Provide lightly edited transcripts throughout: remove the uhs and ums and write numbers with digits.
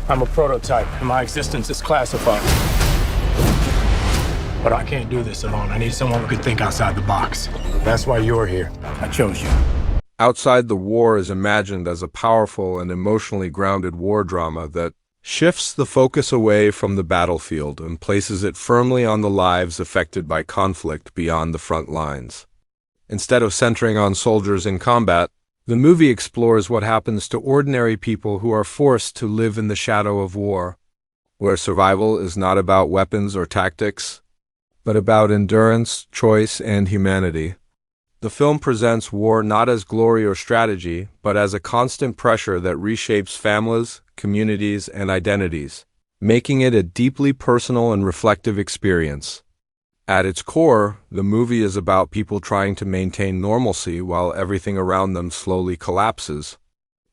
I'm a prototype, and my existence is classified. But I can't do this alone. I need someone who can think outside the box. That's why you're here. I chose you. Outside the War is imagined as a powerful and emotionally grounded war drama that shifts the focus away from the battlefield and places it firmly on the lives affected by conflict beyond the front lines. Instead of centering on soldiers in combat, the movie explores what happens to ordinary people who are forced to live in the shadow of war, where survival is not about weapons or tactics, but about endurance, choice, and humanity. The film presents war not as glory or strategy, but as a constant pressure that reshapes families, communities, and identities, making it a deeply personal and reflective experience. At its core, the movie is about people trying to maintain normalcy while everything around them slowly collapses.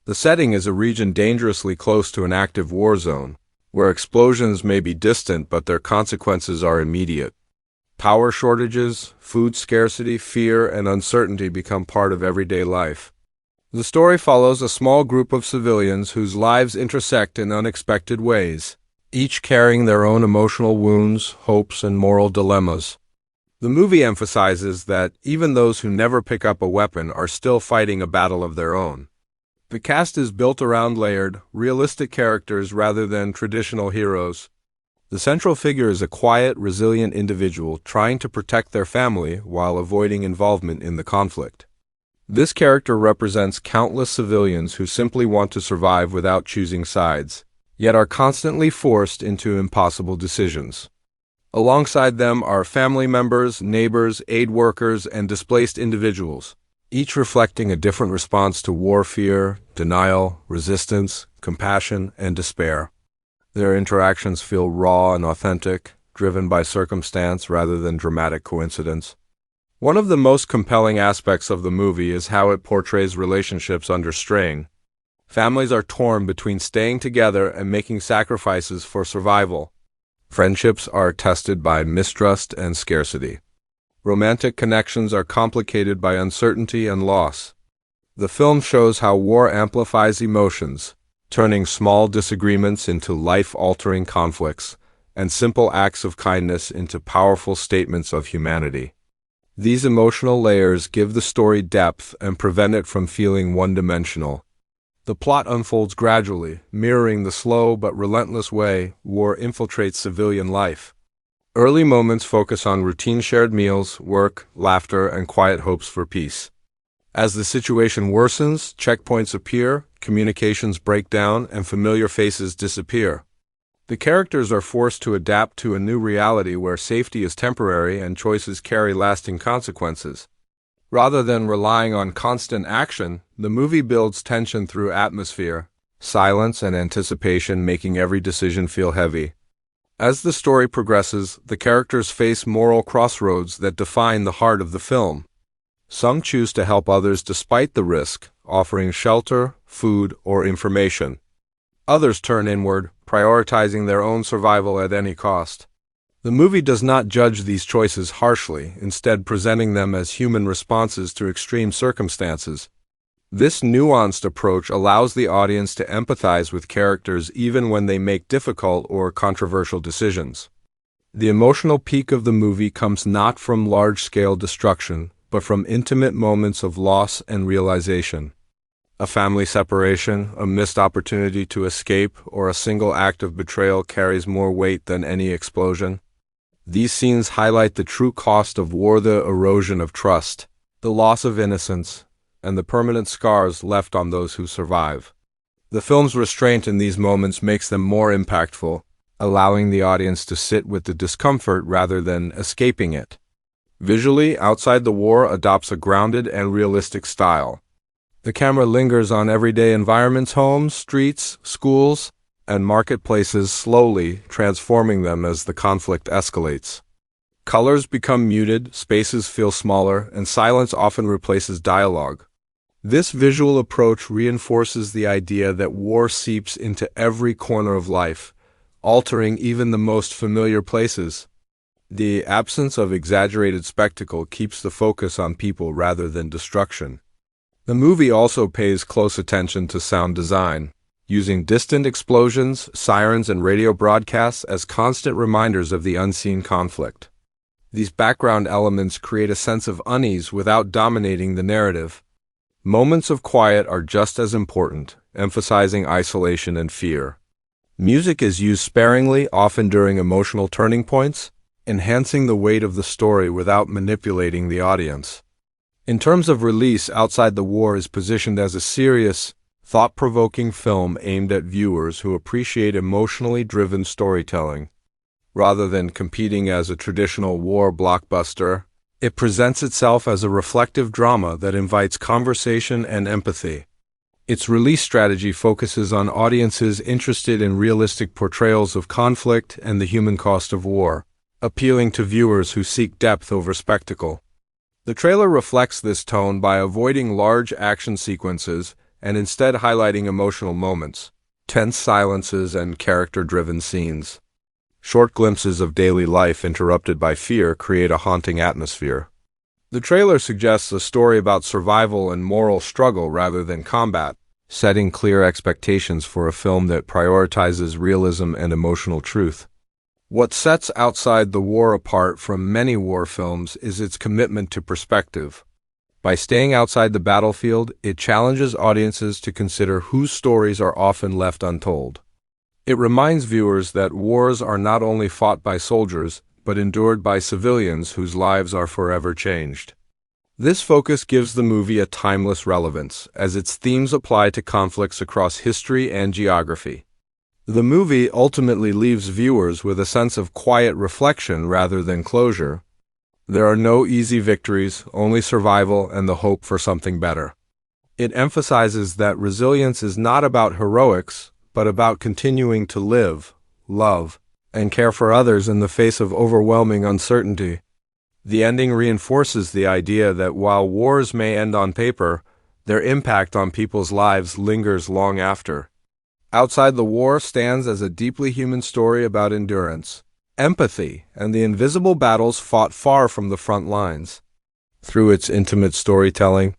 The setting is a region dangerously close to an active war zone, where explosions may be distant but their consequences are immediate. Power shortages, food scarcity, fear, and uncertainty become part of everyday life. The story follows a small group of civilians whose lives intersect in unexpected ways, each carrying their own emotional wounds, hopes, and moral dilemmas. The movie emphasizes that even those who never pick up a weapon are still fighting a battle of their own. The cast is built around layered, realistic characters rather than traditional heroes. The central figure is a quiet, resilient individual trying to protect their family while avoiding involvement in the conflict. This character represents countless civilians who simply want to survive without choosing sides, yet are constantly forced into impossible decisions. Alongside them are family members, neighbors, aid workers, and displaced individuals, each reflecting a different response to war fear, denial, resistance, compassion, and despair. Their interactions feel raw and authentic, driven by circumstance rather than dramatic coincidence. One of the most compelling aspects of the movie is how it portrays relationships under strain. Families are torn between staying together and making sacrifices for survival. Friendships are tested by mistrust and scarcity. Romantic connections are complicated by uncertainty and loss. The film shows how war amplifies emotions, turning small disagreements into life-altering conflicts, and simple acts of kindness into powerful statements of humanity. These emotional layers give the story depth and prevent it from feeling one-dimensional. The plot unfolds gradually, mirroring the slow but relentless way war infiltrates civilian life. Early moments focus on routine shared meals, work, laughter, and quiet hopes for peace. As the situation worsens, checkpoints appear, communications break down, and familiar faces disappear. The characters are forced to adapt to a new reality where safety is temporary and choices carry lasting consequences. Rather than relying on constant action, the movie builds tension through atmosphere, silence, and anticipation, making every decision feel heavy. As the story progresses, the characters face moral crossroads that define the heart of the film. Some choose to help others despite the risk, offering shelter, food, or information. Others turn inward, prioritizing their own survival at any cost. The movie does not judge these choices harshly, instead presenting them as human responses to extreme circumstances. This nuanced approach allows the audience to empathize with characters even when they make difficult or controversial decisions. The emotional peak of the movie comes not from large-scale destruction, but from intimate moments of loss and realization. A family separation, a missed opportunity to escape, or a single act of betrayal carries more weight than any explosion. These scenes highlight the true cost of war: the erosion of trust, the loss of innocence, and the permanent scars left on those who survive. The film's restraint in these moments makes them more impactful, allowing the audience to sit with the discomfort rather than escaping it. Visually, Outside the War adopts a grounded and realistic style. The camera lingers on everyday environments: homes, streets, schools, and marketplaces, slowly transforming them as the conflict escalates. Colors become muted, spaces feel smaller, and silence often replaces dialogue. This visual approach reinforces the idea that war seeps into every corner of life, altering even the most familiar places. The absence of exaggerated spectacle keeps the focus on people rather than destruction. The movie also pays close attention to sound design. using distant explosions, sirens, and radio broadcasts as constant reminders of the unseen conflict. These background elements create a sense of unease without dominating the narrative. Moments of quiet are just as important, emphasizing isolation and fear. Music is used sparingly, often during emotional turning points, enhancing the weight of the story without manipulating the audience. In terms of release, Outside the War is positioned as a serious, thought-provoking film aimed at viewers who appreciate emotionally driven storytelling. Rather than competing as a traditional war blockbuster, it presents itself as a reflective drama that invites conversation and empathy. Its release strategy focuses on audiences interested in realistic portrayals of conflict and the human cost of war, appealing to viewers who seek depth over spectacle. The trailer reflects this tone by avoiding large action sequences and instead highlighting emotional moments, tense silences, and character-driven scenes. Short glimpses of daily life interrupted by fear create a haunting atmosphere. The trailer suggests a story about survival and moral struggle rather than combat, setting clear expectations for a film that prioritizes realism and emotional truth. What sets Outside the War apart from many war films is its commitment to perspective. By staying outside the battlefield, it challenges audiences to consider whose stories are often left untold. It reminds viewers that wars are not only fought by soldiers, but endured by civilians whose lives are forever changed. This focus gives the movie a timeless relevance, as its themes apply to conflicts across history and geography. The movie ultimately leaves viewers with a sense of quiet reflection rather than closure. There are no easy victories, only survival and the hope for something better. It emphasizes that resilience is not about heroics, but about continuing to live, love, and care for others in the face of overwhelming uncertainty. The ending reinforces the idea that while wars may end on paper, their impact on people's lives lingers long after. Outside the War stands as a deeply human story about endurance, empathy, and the invisible battles fought far from the front lines. Through its intimate storytelling,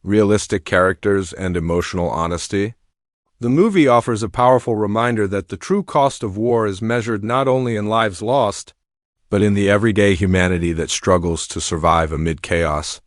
realistic characters, and emotional honesty, the movie offers a powerful reminder that the true cost of war is measured not only in lives lost, but in the everyday humanity that struggles to survive amid chaos.